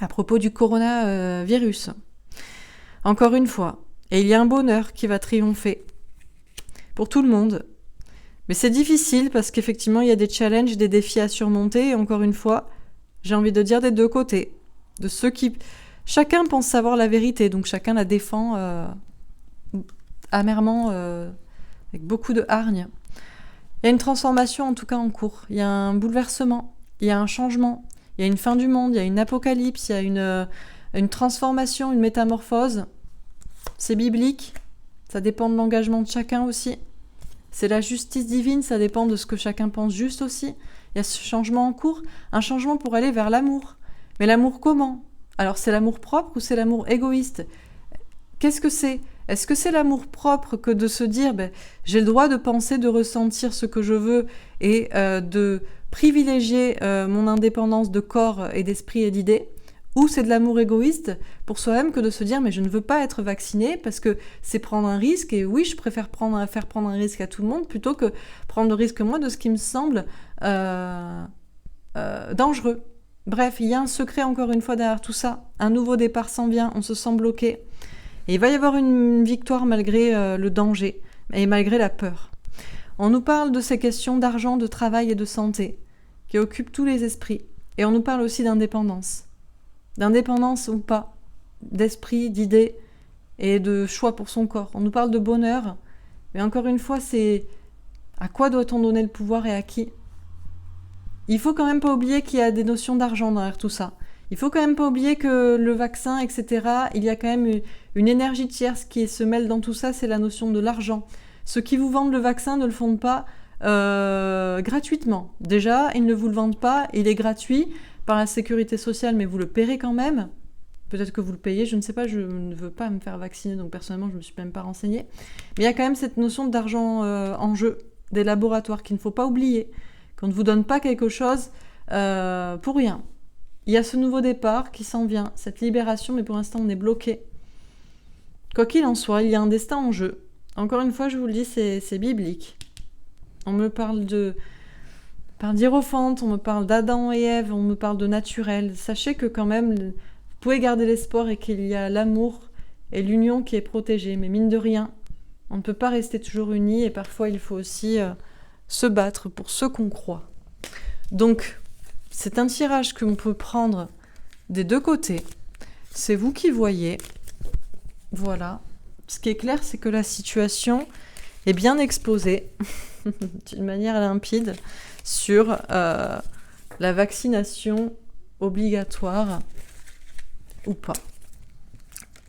À propos du coronavirus. Encore une fois, et il y a un bonheur qui va triompher pour tout le monde. Mais c'est difficile parce qu'effectivement, il y a des challenges, des défis à surmonter. Et encore une fois, j'ai envie de dire des deux côtés. De ceux qui... Chacun pense savoir la vérité, donc chacun la défend amèrement, avec beaucoup de hargne. Il y a une transformation en tout cas en cours. Il y a un bouleversement, il y a un changement, il y a une fin du monde, il y a une apocalypse, il y a une transformation, une métamorphose. C'est biblique, ça dépend de l'engagement de chacun aussi. C'est la justice divine, ça dépend de ce que chacun pense juste aussi. Il y a ce changement en cours, un changement pour aller vers l'amour. Mais l'amour comment ? Alors c'est l'amour propre ou c'est l'amour égoïste ? Qu'est-ce que c'est ? Est-ce que c'est l'amour propre que de se dire j'ai le droit de penser, de ressentir ce que je veux et de privilégier mon indépendance de corps et d'esprit et d'idées ? Ou c'est de l'amour égoïste pour soi-même que de se dire mais je ne veux pas être vacciné parce que c'est prendre un risque et oui je préfère faire prendre un risque à tout le monde plutôt que prendre le risque moi de ce qui me semble dangereux. Bref, il y a un secret encore une fois derrière tout ça. Un nouveau départ s'en vient, on se sent bloqué. Et il va y avoir une victoire malgré le danger et malgré la peur. On nous parle de ces questions d'argent, de travail et de santé qui occupent tous les esprits. Et on nous parle aussi d'indépendance. D'indépendance ou pas, d'esprit, d'idées et de choix pour son corps. On nous parle de bonheur, mais encore une fois, c'est à quoi doit-on donner le pouvoir et à qui ? Il faut quand même pas oublier qu'il y a des notions d'argent derrière tout ça. Il faut quand même pas oublier que le vaccin, etc., il y a quand même une énergie tierce qui se mêle dans tout ça, c'est la notion de l'argent. Ceux qui vous vendent le vaccin ne le font pas gratuitement. Déjà, ils ne vous le vendent pas, il est gratuit par la sécurité sociale, mais vous le paierez quand même. Peut-être que vous le payez, je ne sais pas, je ne veux pas me faire vacciner, donc personnellement, je ne me suis même pas renseignée. Mais il y a quand même cette notion d'argent en jeu, des laboratoires qu'il ne faut pas oublier, qu'on ne vous donne pas quelque chose pour rien. Il y a ce nouveau départ qui s'en vient, cette libération, mais pour l'instant, on est bloqué. Quoi qu'il en soit, il y a un destin en jeu. Encore une fois, je vous le dis, c'est biblique. On me parle d'Hiérophante, on me parle d'Adam et Ève, on me parle de naturel. Sachez que quand même, vous pouvez garder l'espoir et qu'il y a l'amour et l'union qui est protégée. Mais mine de rien, on ne peut pas rester toujours unis et parfois il faut aussi se battre pour ce qu'on croit. Donc, c'est un tirage que l'on peut prendre des deux côtés. C'est vous qui voyez. Voilà. Ce qui est clair, c'est que la situation est bien exposée d'une manière limpide sur la vaccination obligatoire ou pas.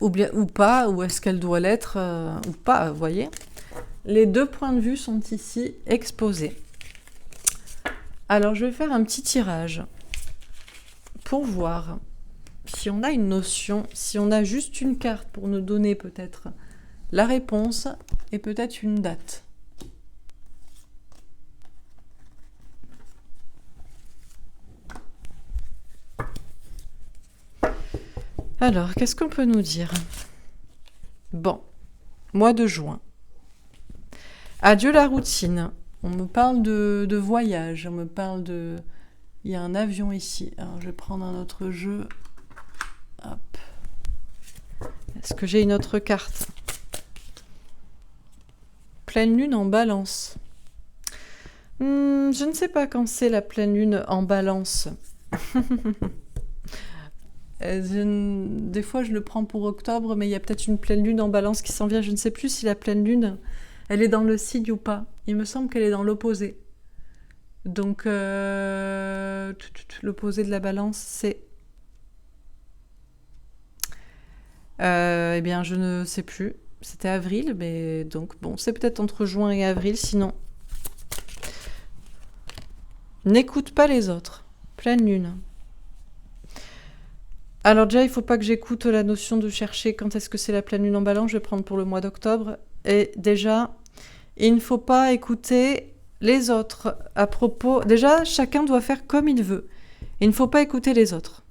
Ou pas, ou est-ce qu'elle doit l'être ou pas, vous voyez. Les deux points de vue sont ici exposés. Alors, je vais faire un petit tirage pour voir si on a une notion, si on a juste une carte pour nous donner peut-être la réponse et peut-être une date. Alors, qu'est-ce qu'on peut nous dire? Bon, mois de juin. Adieu la routine. On me parle de voyage, on me parle de... Il y a un avion ici. Alors, je vais prendre un autre jeu. Hop. Est-ce que j'ai une autre carte? Pleine lune en balance. Je ne sais pas quand c'est la pleine lune en balance. Des fois, je le prends pour octobre, mais il y a peut-être une pleine lune en balance qui s'en vient. Je ne sais plus si la pleine lune, elle est dans le signe ou pas. Il me semble qu'elle est dans l'opposé. Donc, l'opposé de la balance, c'est... eh bien, je ne sais plus. C'était avril, mais donc, bon, c'est peut-être entre juin et avril, sinon... N'écoute pas les autres. Pleine lune. Alors déjà, il ne faut pas que j'écoute la notion de chercher quand est-ce que c'est la pleine lune en balance. Je vais prendre pour le mois d'octobre. Et déjà, il ne faut pas écouter les autres à propos... Déjà, chacun doit faire comme il veut. Il ne faut pas écouter les autres.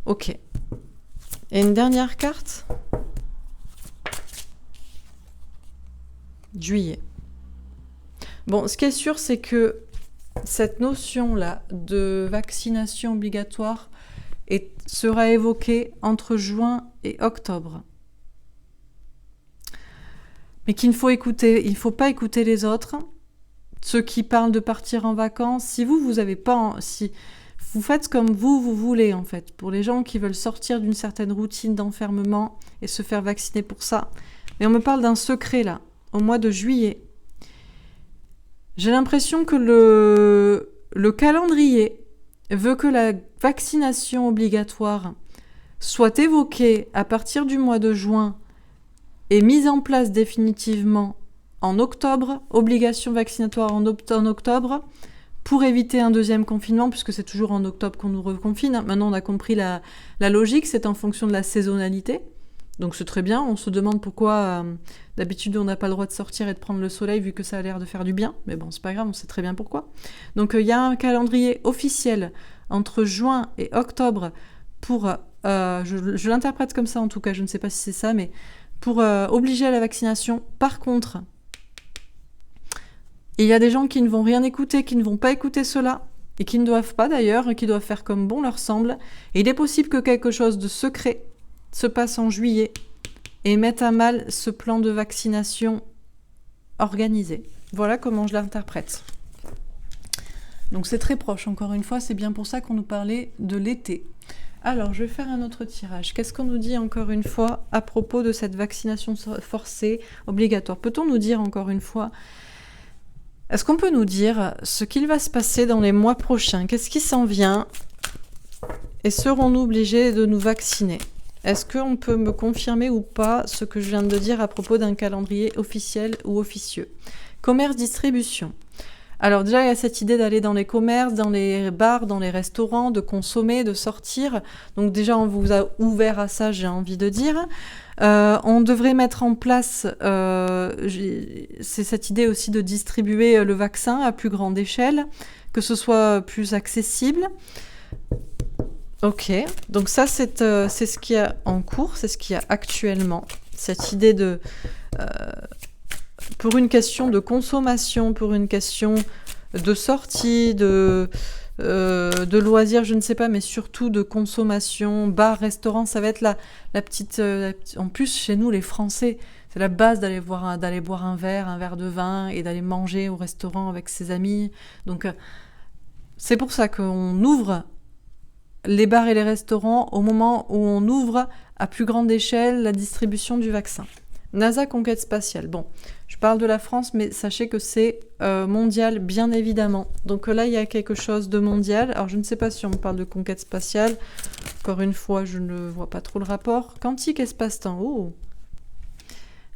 Ok. Et une dernière carte. Juillet. Bon, ce qui est sûr, c'est que cette notion-là de vaccination obligatoire sera évoquée entre juin et octobre. Mais qu'il faut écouter, il ne faut pas écouter les autres, ceux qui parlent de partir en vacances. Si vous avez pas, si vous faites comme vous voulez en fait. Pour les gens qui veulent sortir d'une certaine routine d'enfermement et se faire vacciner pour ça. Mais on me parle d'un secret là, au mois de juillet. J'ai l'impression que le calendrier veut que la vaccination obligatoire soit évoquée à partir du mois de juin et mise en place définitivement en octobre, obligation vaccinatoire en octobre, pour éviter un deuxième confinement, puisque c'est toujours en octobre qu'on nous reconfine. Maintenant, on a compris la logique, c'est en fonction de la saisonnalité. Donc c'est très bien, on se demande pourquoi d'habitude on n'a pas le droit de sortir et de prendre le soleil vu que ça a l'air de faire du bien, mais bon c'est pas grave, on sait très bien pourquoi. Donc il y a un calendrier officiel entre juin et octobre pour, je l'interprète comme ça en tout cas, je ne sais pas si c'est ça, mais pour obliger à la vaccination. Par contre, il y a des gens qui ne vont rien écouter, qui ne vont pas écouter cela, et qui ne doivent pas d'ailleurs, et qui doivent faire comme bon leur semble, et il est possible que quelque chose de secret se passe en juillet et mette à mal ce plan de vaccination organisé. Voilà comment je l'interprète. Donc c'est très proche, encore une fois, c'est bien pour ça qu'on nous parlait de l'été. Alors, je vais faire un autre tirage. Qu'est-ce qu'on nous dit encore une fois à propos de cette vaccination forcée obligatoire? Peut-on nous dire encore une fois, est-ce qu'on peut nous dire ce qu'il va se passer dans les mois prochains? Qu'est-ce qui s'en vient? Et serons-nous obligés de nous vacciner? Est-ce qu'on peut me confirmer ou pas ce que je viens de dire à propos d'un calendrier officiel ou officieux? Commerce-distribution. Alors déjà, il y a cette idée d'aller dans les commerces, dans les bars, dans les restaurants, de consommer, de sortir. Donc déjà, on vous a ouvert à ça, j'ai envie de dire. On devrait mettre en place, c'est cette idée aussi de distribuer le vaccin à plus grande échelle, que ce soit plus accessible. Ok, donc ça c'est ce qu'il y a en cours, c'est ce qu'il y a actuellement. Cette idée de... pour une question de consommation, pour une question de sortie, de loisirs, je ne sais pas, mais surtout de consommation, bar, restaurant, ça va être la petite... en plus, chez nous, les Français, c'est la base d'aller boire un verre de vin et d'aller manger au restaurant avec ses amis. Donc, c'est pour ça qu'on ouvre les bars et les restaurants au moment où on ouvre à plus grande échelle la distribution du vaccin. NASA conquête spatiale. Bon, je parle de la France, mais sachez que c'est mondial, bien évidemment. Donc là, il y a quelque chose de mondial. Alors, je ne sais pas si on me parle de conquête spatiale. Encore une fois, je ne vois pas trop le rapport. Quantique espace-temps. Oh.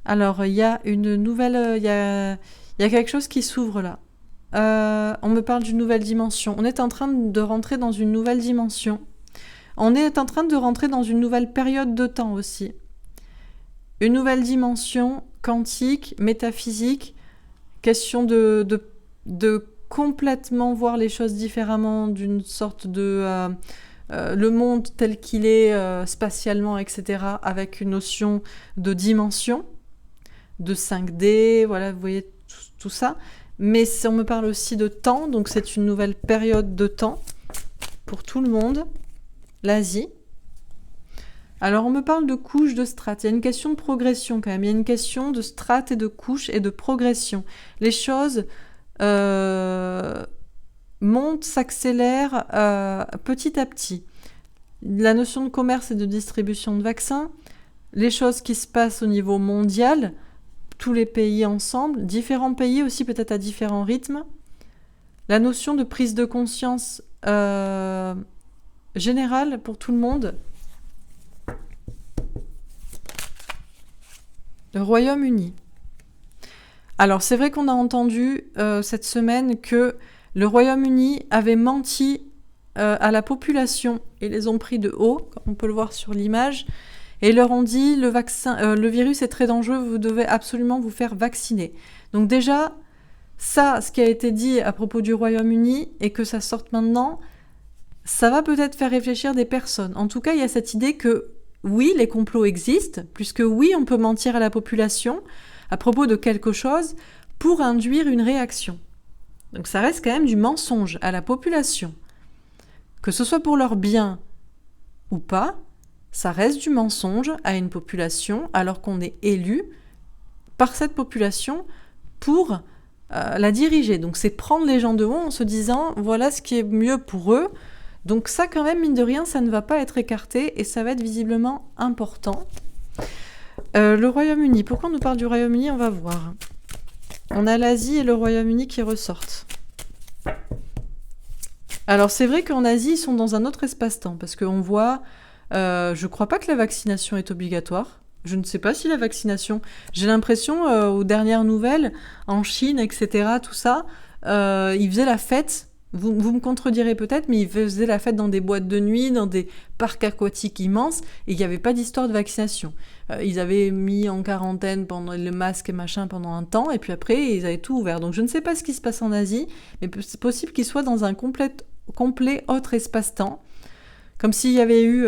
Alors, il y a une nouvelle... Il y a quelque chose qui s'ouvre là. On me parle d'une nouvelle dimension. On est en train de rentrer dans une nouvelle dimension. On est en train de rentrer dans une nouvelle période de temps aussi. Une nouvelle dimension quantique, métaphysique, question de complètement voir les choses différemment, d'une sorte de... le monde tel qu'il est spatialement, etc., avec une notion de dimension, de 5D, voilà, vous voyez tout ça. Mais on me parle aussi de temps, donc c'est une nouvelle période de temps pour tout le monde. L'Asie. Alors, on me parle de couches, de strates. Il y a une question de progression quand même. Il y a une question de strates et de couches et de progression. Les choses montent, s'accélèrent petit à petit. La notion de commerce et de distribution de vaccins, les choses qui se passent au niveau mondial, tous les pays ensemble, différents pays aussi peut-être à différents rythmes. La notion de prise de conscience générale pour tout le monde. Le Royaume-Uni. Alors, c'est vrai qu'on a entendu cette semaine que le Royaume-Uni avait menti à la population et les ont pris de haut, comme on peut le voir sur l'image, et leur ont dit le virus est très dangereux, vous devez absolument vous faire vacciner. Donc déjà, ça, ce qui a été dit à propos du Royaume-Uni et que ça sorte maintenant, ça va peut-être faire réfléchir des personnes. En tout cas, il y a cette idée que oui, les complots existent, puisque oui, on peut mentir à la population à propos de quelque chose pour induire une réaction. Donc ça reste quand même du mensonge à la population. Que ce soit pour leur bien ou pas, ça reste du mensonge à une population alors qu'on est élu par cette population pour la diriger. Donc c'est prendre les gens de haut en se disant voilà ce qui est mieux pour eux. Donc ça, quand même, mine de rien, ça ne va pas être écarté et ça va être visiblement important. Le Royaume-Uni. Pourquoi on nous parle du Royaume-Uni? On va voir. On a l'Asie et le Royaume-Uni qui ressortent. Alors c'est vrai qu'en Asie, ils sont dans un autre espace-temps parce qu'on voit... je ne crois pas que la vaccination est obligatoire. Je ne sais pas si la vaccination... J'ai l'impression, aux dernières nouvelles, en Chine, etc., tout ça, ils faisaient la fête... Vous me contredirez peut-être, mais ils faisaient la fête dans des boîtes de nuit, dans des parcs aquatiques immenses, et il n'y avait pas d'histoire de vaccination. Ils avaient mis en quarantaine pendant le masque et machin pendant un temps, et puis après, ils avaient tout ouvert. Donc je ne sais pas ce qui se passe en Asie, mais c'est possible qu'ils soient dans un complet autre espace-temps. Comme s'il y avait eu,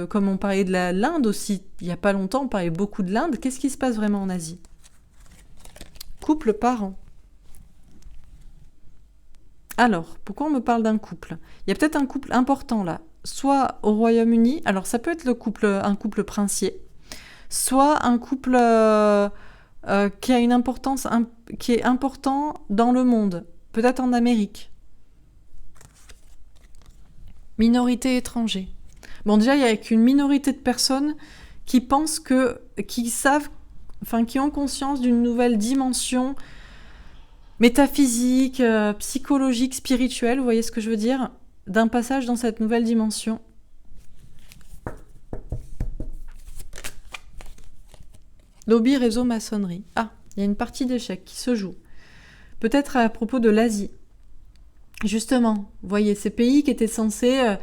comme on parlait de l'Inde aussi, il n'y a pas longtemps, on parlait beaucoup de l'Inde. Qu'est-ce qui se passe vraiment en Asie? Couple par an. Alors, pourquoi on me parle d'un couple? Il y a peut-être un couple important là, soit au Royaume-Uni, alors ça peut être un couple princier, soit un couple qui a une importance, qui est important dans le monde, peut-être en Amérique. Minorité étrangère. Bon, déjà, il y a qu'une minorité de personnes qui pensent qui ont conscience d'une nouvelle dimension métaphysique, psychologique, spirituelle, vous voyez ce que je veux dire, d'un passage dans cette nouvelle dimension. Lobby, réseau, maçonnerie. Ah, il y a une partie d'échecs qui se joue. Peut-être à propos de l'Asie. Justement, vous voyez, ces pays qui étaient censés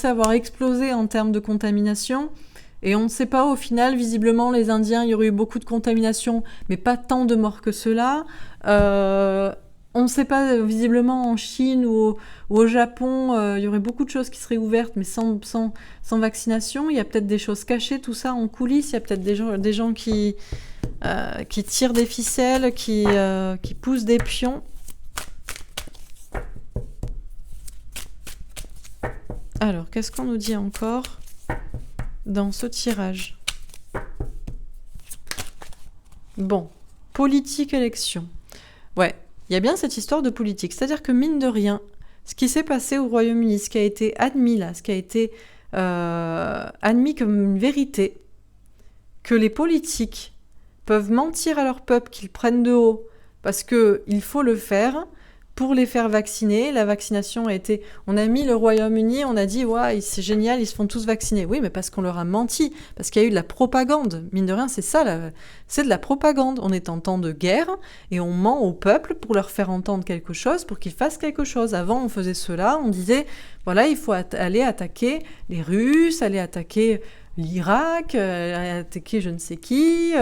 avoir explosé en termes de contamination, et on ne sait pas, au final, visiblement, les Indiens, il y aurait eu beaucoup de contamination, mais pas tant de morts que cela. On ne sait pas, visiblement, en Chine ou au Japon, il y aurait beaucoup de choses qui seraient ouvertes, mais sans vaccination. Il y a peut-être des choses cachées, tout ça, en coulisses. Il y a peut-être des gens qui tirent des ficelles, qui poussent des pions. Alors, qu'est-ce qu'on nous dit encore dans ce tirage? Bon, politique, élection. Ouais, il y a bien cette histoire de politique. C'est-à-dire que, mine de rien, ce qui s'est passé au Royaume-Uni, ce qui a été admis là, ce qui a été admis comme une vérité, que les politiques peuvent mentir à leur peuple qu'ils prennent de haut parce qu'il faut le faire pour les faire vacciner. La vaccination a été... On a mis le Royaume-Uni, on a dit « Ouais, c'est génial, ils se font tous vacciner ». Oui, mais parce qu'on leur a menti, parce qu'il y a eu de la propagande. Mine de rien, c'est ça, c'est de la propagande. On est en temps de guerre et on ment au peuple pour leur faire entendre quelque chose, pour qu'ils fassent quelque chose. Avant, on faisait cela, on disait « Voilà, il faut aller attaquer les Russes, aller attaquer... » l'Irak, attaquer je ne sais qui,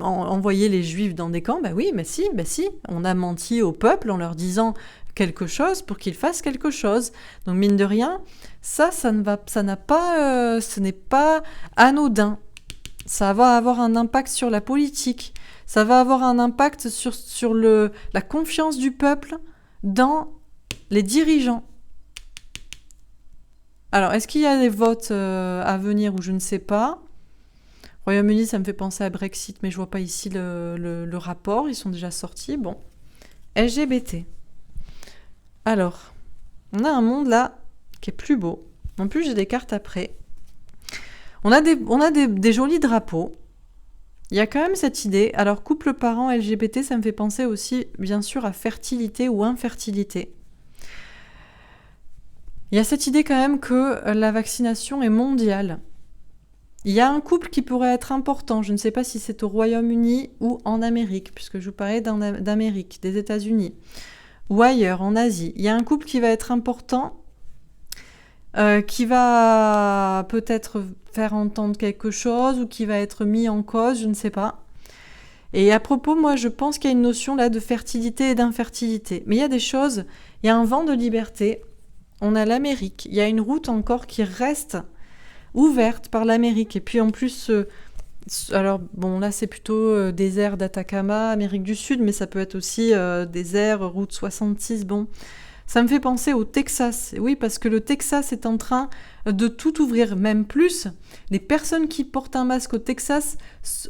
envoyer les Juifs dans des camps. Ben oui, mais si, on a menti au peuple en leur disant quelque chose pour qu'ils fassent quelque chose. Donc mine de rien, ce n'est pas anodin. Ça va avoir un impact sur la politique. Ça va avoir un impact sur la confiance du peuple dans les dirigeants. Alors, est-ce qu'il y a des votes à venir ou je ne sais pas ? Royaume-Uni, ça me fait penser à Brexit, mais je vois pas ici le rapport. Ils sont déjà sortis. Bon. LGBT. Alors, on a un monde là qui est plus beau. En plus, j'ai des cartes après. On a des jolis drapeaux. Il y a quand même cette idée. Alors, couple parent LGBT, ça me fait penser aussi, bien sûr, à fertilité ou infertilité. Il y a cette idée quand même que la vaccination est mondiale. Il y a un couple qui pourrait être important, je ne sais pas si c'est au Royaume-Uni ou en Amérique, puisque je vous parlais d'Amérique, des États-Unis, ou ailleurs, en Asie. Il y a un couple qui va être important, qui va peut-être faire entendre quelque chose, ou qui va être mis en cause, je ne sais pas. Et à propos, moi, je pense qu'il y a une notion là de fertilité et d'infertilité. Mais il y a des choses, il y a un vent de liberté. On a l'Amérique. Il y a une route encore qui reste ouverte par l'Amérique. Et puis en plus, alors bon, là c'est plutôt désert d'Atacama, Amérique du Sud, mais ça peut être aussi désert, route 66. Bon, ça me fait penser au Texas. Oui, parce que le Texas est en train de tout ouvrir, même plus. Les personnes qui portent un masque au Texas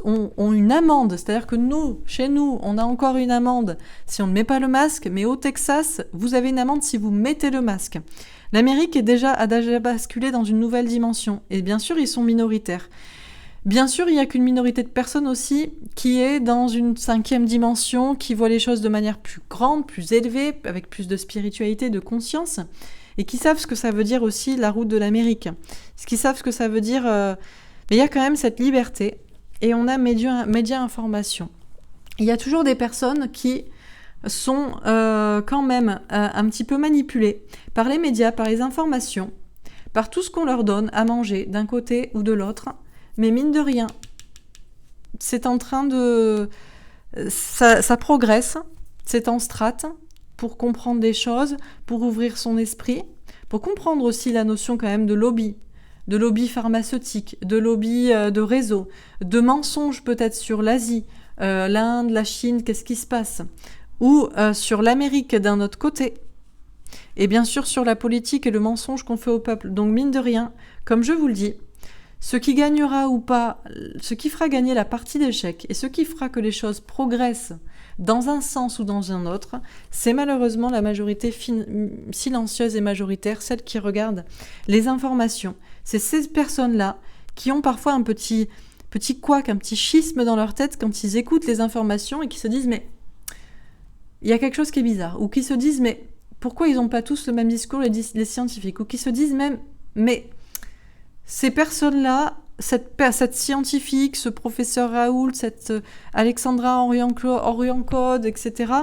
ont une amende. C'est-à-dire que nous, chez nous, on a encore une amende si on ne met pas le masque, mais au Texas, vous avez une amende si vous mettez le masque. L'Amérique a déjà basculé dans une nouvelle dimension. Et bien sûr, ils sont minoritaires. Bien sûr, il n'y a qu'une minorité de personnes aussi qui est dans une 5e dimension, qui voit les choses de manière plus grande, plus élevée, avec plus de spiritualité, de conscience, et qui savent ce que ça veut dire aussi la route de l'Amérique. Ce qu'ils savent ce que ça veut dire... Mais il y a quand même cette liberté, et on a médias information. Il y a toujours des personnes qui sont quand même un petit peu manipulées par les médias, par les informations, par tout ce qu'on leur donne à manger d'un côté ou de l'autre. Mais mine de rien, c'est en train de... Ça progresse, c'est en strate pour comprendre des choses, pour ouvrir son esprit, pour comprendre aussi la notion quand même de lobby pharmaceutique, de lobby de réseau, de mensonges peut-être sur l'Asie, l'Inde, la Chine, qu'est-ce qui se passe ? Ou sur l'Amérique d'un autre côté. Et bien sûr sur la politique et le mensonge qu'on fait au peuple. Donc mine de rien, comme je vous le dis, ce qui gagnera ou pas, ce qui fera gagner la partie d'échec et ce qui fera que les choses progressent dans un sens ou dans un autre, c'est malheureusement la majorité silencieuse et majoritaire, celle qui regarde les informations. C'est ces personnes-là qui ont parfois un petit couac, un petit schisme dans leur tête quand ils écoutent les informations et qui se disent « mais il y a quelque chose qui est bizarre » ou qui se disent « mais pourquoi ils n'ont pas tous le même discours, les scientifiques ?» ou qui se disent même « mais ces personnes-là, cette scientifique, ce professeur Raoult, cette Alexandra Orion-Code, etc.,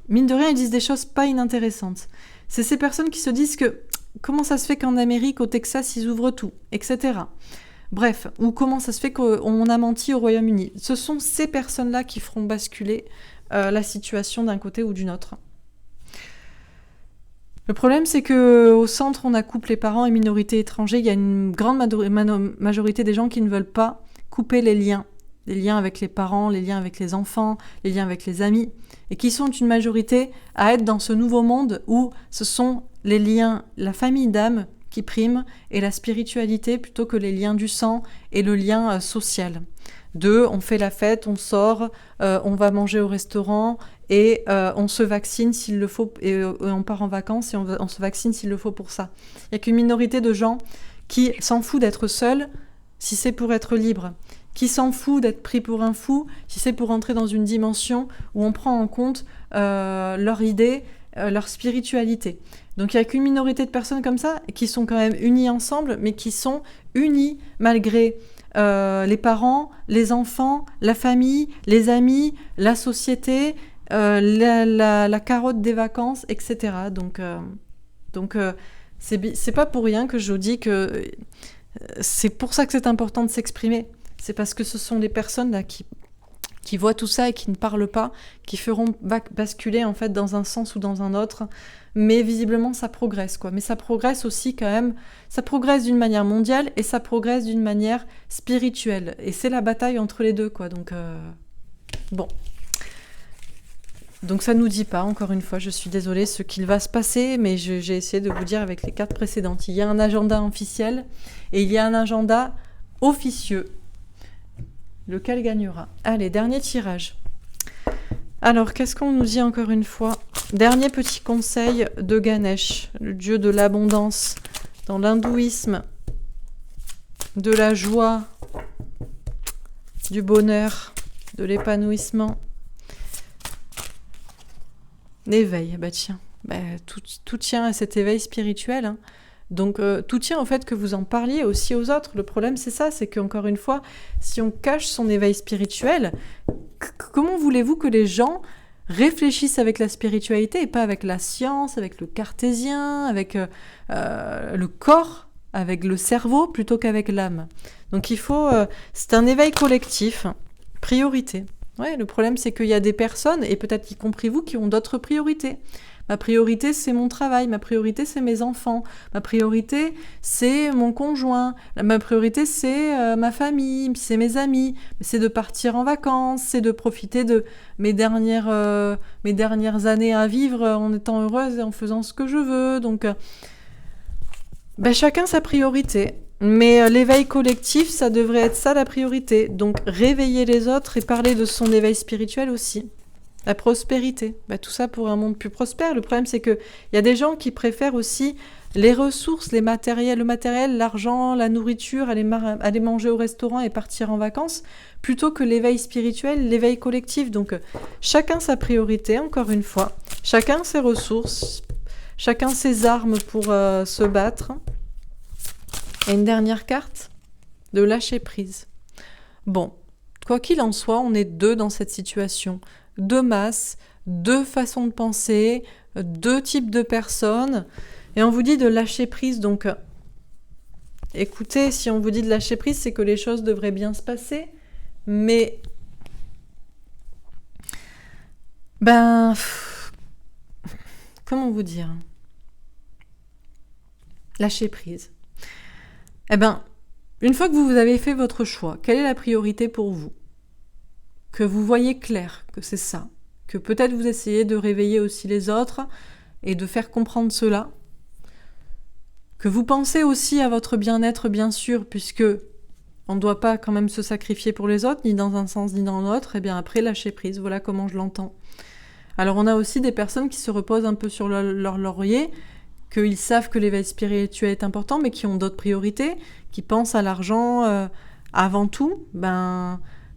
mine de rien, ils disent des choses pas inintéressantes. C'est ces personnes qui se disent que comment ça se fait qu'en Amérique, au Texas, ils ouvrent tout, etc. Bref, ou comment ça se fait qu'on a menti au Royaume-Uni. Ce sont ces personnes-là qui feront basculer la situation d'un côté ou d'une autre. Le problème, c'est qu'au centre, on a couple et parents et minorités étrangers. Il y a une grande majorité des gens qui ne veulent pas couper les liens avec les parents, les liens avec les enfants, les liens avec les amis, et qui sont une majorité à être dans ce nouveau monde où ce sont les liens, la famille d'âme qui prime, et la spiritualité plutôt que les liens du sang et le lien social. On fait la fête, on sort, on va manger au restaurant et on se vaccine s'il le faut, et on part en vacances et on se vaccine s'il le faut pour ça. Il n'y a qu'une minorité de gens qui s'en foutent d'être seuls si c'est pour être libre. qui s'en fout d'être pris pour un fou, si c'est pour entrer dans une dimension où on prend en compte leur idée, leur spiritualité. Donc il n'y a qu'une minorité de personnes comme ça qui sont quand même unies ensemble, mais qui sont unies malgré les parents, les enfants, la famille, les amis, la société, la carotte des vacances, etc. Donc c'est pas pour rien que je vous dis que c'est pour ça que c'est important de s'exprimer. C'est parce que ce sont les personnes là qui voient tout ça et qui ne parlent pas, qui feront basculer en fait dans un sens ou dans un autre. Mais visiblement, ça progresse, quoi. Mais ça progresse aussi quand même, ça progresse d'une manière mondiale et ça progresse d'une manière spirituelle. Et c'est la bataille entre les deux, quoi. Donc, bon. Donc ça ne nous dit pas, encore une fois, je suis désolée, ce qu'il va se passer, mais j'ai essayé de vous dire avec les cartes précédentes. Il y a un agenda officiel et il y a un agenda officieux. Lequel gagnera? Allez, dernier tirage. Alors, qu'est-ce qu'on nous dit encore une fois? Dernier petit conseil de Ganesh, le dieu de l'abondance, dans l'hindouisme, de la joie, du bonheur, de l'épanouissement. L'éveil, bah tiens, tout tient à cet éveil spirituel, hein. Donc tout tient au fait que vous en parliez aussi aux autres. Le problème c'est ça, c'est qu'encore une fois, si on cache son éveil spirituel, comment voulez-vous que les gens réfléchissent avec la spiritualité et pas avec la science, avec le cartésien, avec le corps, avec le cerveau, plutôt qu'avec l'âme? Donc il faut... c'est un éveil collectif, priorité. Ouais, le problème c'est qu'il y a des personnes, et peut-être y compris vous, qui ont d'autres priorités. Ma priorité, c'est mon travail. Ma priorité, c'est mes enfants. Ma priorité, c'est mon conjoint. Ma priorité, c'est ma famille, c'est mes amis. C'est de partir en vacances, c'est de profiter de mes dernières années à vivre en étant heureuse et en faisant ce que je veux. Donc, chacun sa priorité. Mais l'éveil collectif, ça devrait être ça la priorité. Donc, réveiller les autres et parler de son éveil spirituel aussi. La prospérité, tout ça pour un monde plus prospère. Le problème, c'est qu'il y a des gens qui préfèrent aussi les ressources, le matériel, l'argent, la nourriture, aller manger au restaurant et partir en vacances, plutôt que l'éveil spirituel, l'éveil collectif. Donc, chacun sa priorité, encore une fois. Chacun ses ressources, chacun ses armes pour se battre. Et une dernière carte, de lâcher prise. Bon, quoi qu'il en soit, on est deux dans cette situation. Deux masses, deux façons de penser, deux types de personnes. Et on vous dit de lâcher prise. Donc, écoutez, si on vous dit de lâcher prise, c'est que les choses devraient bien se passer. Mais, comment vous dire? Lâcher prise. Une fois que vous avez fait votre choix, quelle est la priorité pour vous? Que vous voyez clair que c'est ça, que peut-être vous essayez de réveiller aussi les autres et de faire comprendre cela, que vous pensez aussi à votre bien-être bien sûr, puisque on ne doit pas quand même se sacrifier pour les autres, ni dans un sens ni dans l'autre, et bien après lâcher prise, voilà comment je l'entends. Alors on a aussi des personnes qui se reposent un peu sur leur laurier, qu'ils savent que l'éveil spirituel est important, mais qui ont d'autres priorités, qui pensent à l'argent avant tout,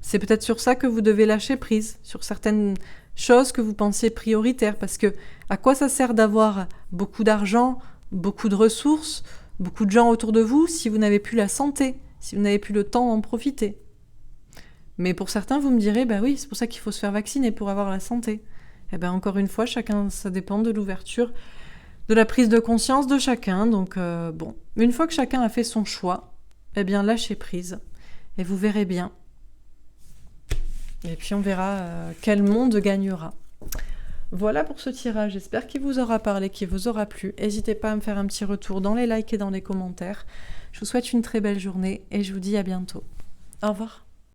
c'est peut-être sur ça que vous devez lâcher prise, sur certaines choses que vous pensez prioritaires, parce que à quoi ça sert d'avoir beaucoup d'argent, beaucoup de ressources, beaucoup de gens autour de vous, si vous n'avez plus la santé, si vous n'avez plus le temps d'en profiter? Mais pour certains, vous me direz, oui, c'est pour ça qu'il faut se faire vacciner, pour avoir la santé. Encore une fois, chacun, ça dépend de l'ouverture, de la prise de conscience de chacun. Donc, une fois que chacun a fait son choix, lâchez prise, et vous verrez bien. Et puis on verra quel monde gagnera. Voilà pour ce tirage, j'espère qu'il vous aura parlé, qu'il vous aura plu. N'hésitez pas à me faire un petit retour dans les likes et dans les commentaires. Je vous souhaite une très belle journée et je vous dis à bientôt. Au revoir.